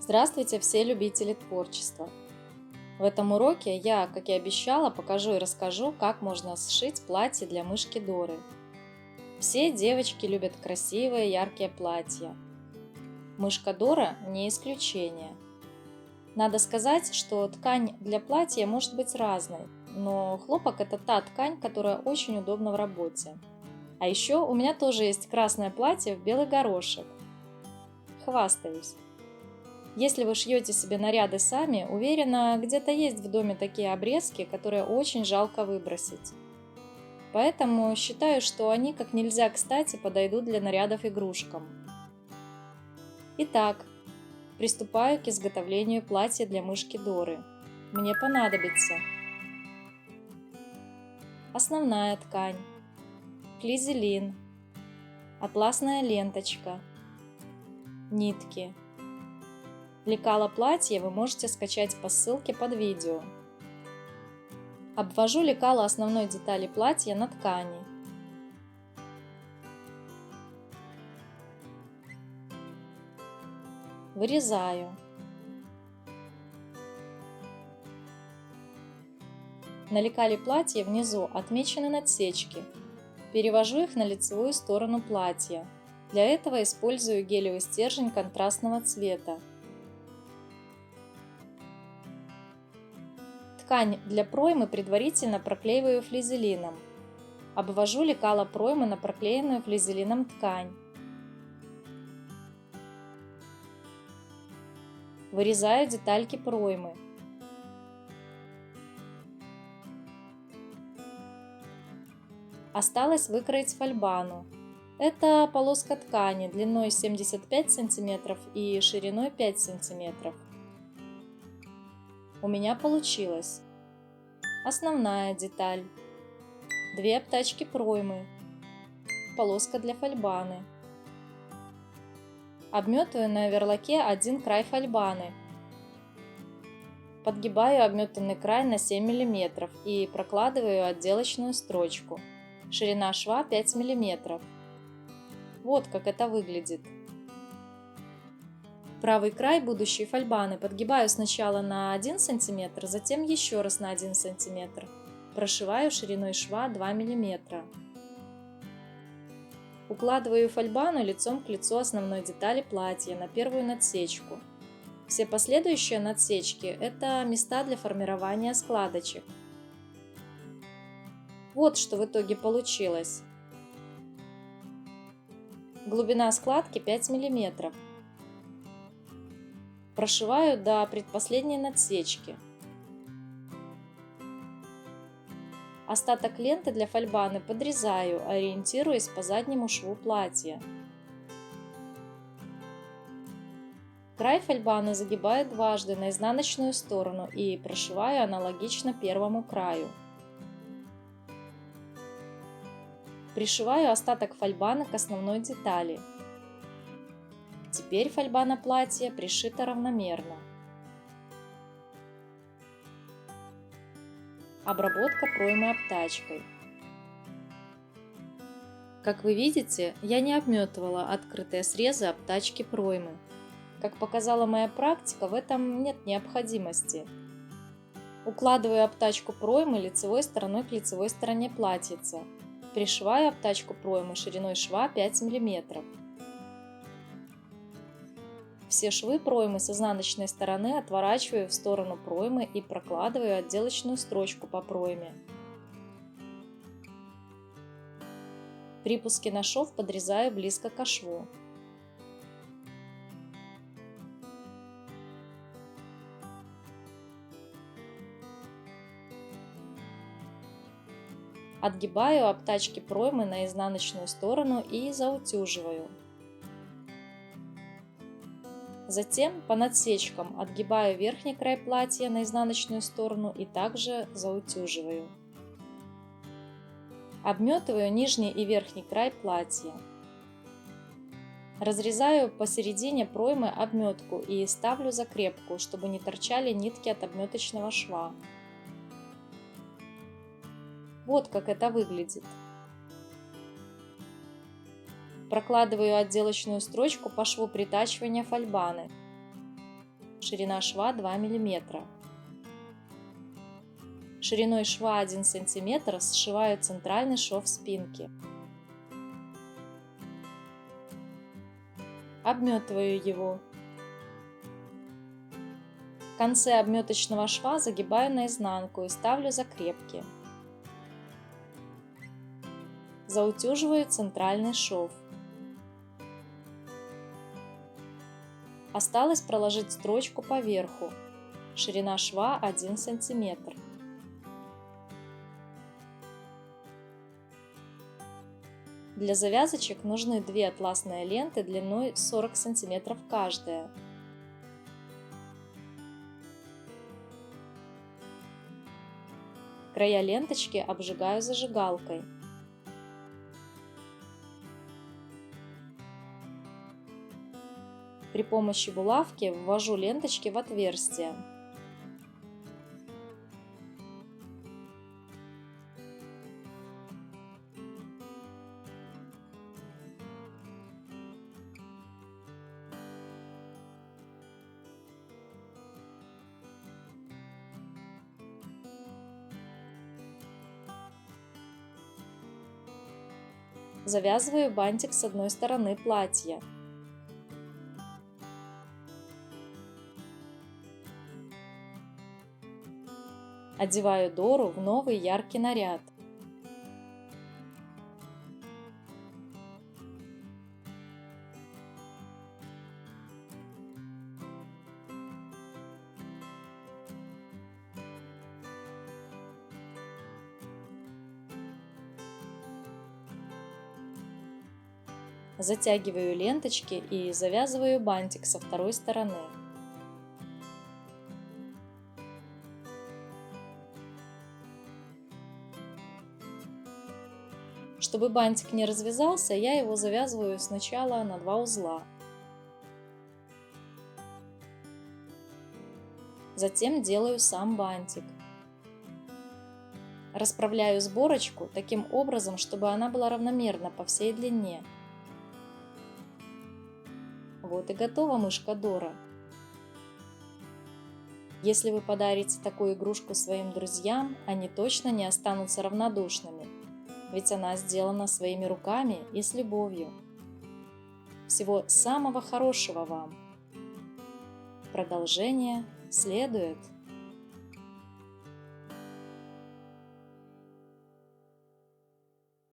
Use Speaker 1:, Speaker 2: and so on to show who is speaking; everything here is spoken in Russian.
Speaker 1: Здравствуйте, все любители творчества! В этом уроке я, как и обещала, покажу и расскажу, как можно сшить платье для мышки Доры. Все девочки любят красивые, яркие платья. Мышка Дора не исключение. Надо сказать, что ткань для платья может быть разной, но хлопок – это та ткань, которая очень удобна в работе. А еще у меня тоже есть красное платье в белый горошек. Хвастаюсь. Если вы шьете себе наряды сами, уверена, где-то есть в доме такие обрезки, которые очень жалко выбросить. Поэтому считаю, что они как нельзя кстати подойдут для нарядов игрушкам. Итак, приступаю к изготовлению платья для мышки Доры. Мне понадобится основная ткань, флизелин, атласная ленточка, нитки. Лекало платья вы можете скачать по ссылке под видео. Обвожу лекало основной детали платья на ткани. Вырезаю. На лекале платья внизу отмечены надсечки. Перевожу их на лицевую сторону платья. Для этого использую гелевый стержень контрастного цвета. Ткань для проймы предварительно проклеиваю флизелином. Обвожу лекало проймы на проклеенную флизелином ткань. Вырезаю детальки проймы. Осталось выкроить фольбану. Это полоска ткани длиной 75 см и шириной 5 см. У меня получилось основная деталь, 2 обтачки проймы, полоска для фольбаны. Обметываю на оверлоке один край фольбаны. Подгибаю обметанный край на 7 мм и прокладываю отделочную строчку. Ширина шва 5 мм. Вот как это выглядит. Правый край будущей фольбаны подгибаю сначала на 1 см, затем еще раз на 1 см. Прошиваю шириной шва 2 мм. Укладываю фольбану лицом к лицу основной детали платья на первую надсечку. Все последующие надсечки – это места для формирования складочек. Вот что в итоге получилось. Глубина складки 5 мм. Прошиваю до предпоследней надсечки. Остаток ленты для фольбаны подрезаю, ориентируясь по заднему шву платья. Край фольбаны загибаю дважды на изнаночную сторону и прошиваю аналогично первому краю. Пришиваю остаток фольбаны к основной детали. Теперь фольбана платья пришита равномерно. Обработка проймы обтачкой. Как вы видите, я не обметывала открытые срезы обтачки проймы. Как показала моя практика, в этом нет необходимости. Укладываю обтачку проймы лицевой стороной к лицевой стороне платьица. Пришиваю обтачку проймы шириной шва 5 мм. Все швы проймы с изнаночной стороны отворачиваю в сторону проймы и прокладываю отделочную строчку по пройме. Припуски на шов подрезаю близко к шву. Отгибаю обтачки проймы на изнаночную сторону и заутюживаю. Затем по надсечкам отгибаю верхний край платья на изнаночную сторону и также заутюживаю. Обметываю нижний и верхний край платья. Разрезаю посередине проймы обметку и ставлю закрепку, чтобы не торчали нитки от обметочного шва. Вот как это выглядит. Прокладываю отделочную строчку по шву притачивания фольбаны. ширина шва 2 мм. Шириной шва 1 см сшиваю центральный шов спинки. Обметываю его. Концы обметочного шва загибаю наизнанку и ставлю закрепки. Заутюживаю центральный шов. Осталось проложить строчку по верху. Ширина шва 1 см. Для завязочек нужны 2 атласные ленты длиной 40 см каждая. Края ленточки обжигаю зажигалкой. При помощи булавки ввожу ленточки в отверстие. Завязываю бантик с одной стороны платья. Одеваю Дору в новый яркий наряд. Затягиваю ленточки и завязываю бантик со второй стороны. Чтобы бантик не развязался, я его завязываю сначала на 2 узла. Затем делаю сам бантик. Расправляю сборочку таким образом, чтобы она была равномерна по всей длине. Вот и готова мышка Дора. Если вы подарите такую игрушку своим друзьям, они точно не останутся равнодушными, ведь она сделана своими руками и с любовью. Всего самого хорошего вам! Продолжение следует.